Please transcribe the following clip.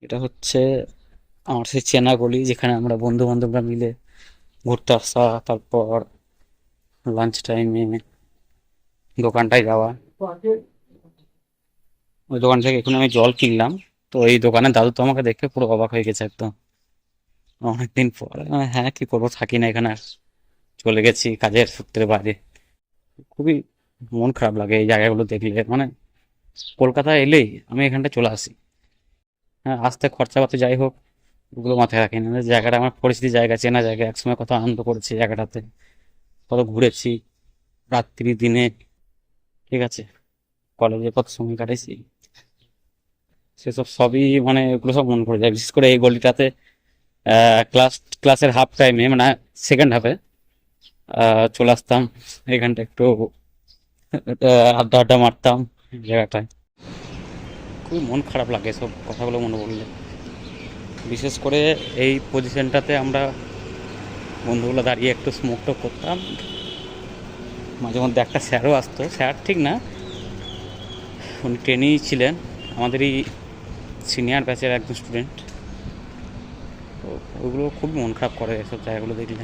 এটা হচ্ছে আমার সেই চেনা গলি, যেখানে আমরা বন্ধু বান্ধবরা মিলে ঘুরতে আসা, তারপর লাঞ্চ টাইমে দোকানটায় যাওয়া। ওই দোকান থেকে এখন আমি জল কিনলাম। তো এই দোকানের দাদু তো আমাকে দেখে পুরো অবাক হয়ে গেছে একদম। অনেকদিন পর হ্যাঁ, কি করবো, থাকি না এখানে আর, চলে গেছি কাজের সূত্রে বাইরে। খুবই মন খারাপ লাগে এই জায়গাগুলো দেখলে, মানে কলকাতা এলেই আমি এখানটা চলে আসি। হ্যাঁ, আসতে খরচাপাতি যাই হোক, ওগুলো মাথায় রাখি না। জায়গাটা আমার পরিচিতি জায়গা, চেনা জায়গা, একসময় কত আনন্দ করেছি জায়গাটাতে, কত ঘুরেছি রাত্রি দিনে, ঠিক আছে, কলেজে কত সময় কাটাইছি, সেসব সবই মানে ওগুলো সব মনে পড়ে যায়। বিশেষ করে এই গলিটাতে ক্লাস ক্লাসের হাফ টাইমে, মানে সেকেন্ড হাফে চলে আসতাম এখানটা একটু আড্ডা আড্ডা মারতাম এই জায়গাটায়। খুবই মন খারাপ লাগে সব কথাগুলো মনে পড়লে। বিশেষ করে এই পজিশনটাতে আমরা বন্ধুগুলো দাঁড়িয়ে একটু স্মোক টোক করতাম। মাঝে মধ্যে একটা স্যারও আসতো, স্যার ঠিক না, উনি ট্রেনেই ছিলেন, আমাদেরই সিনিয়র ব্যাচের একজন স্টুডেন্ট। তো ওইগুলো খুব মন খারাপ করে এসব জায়গাগুলো দেখলে।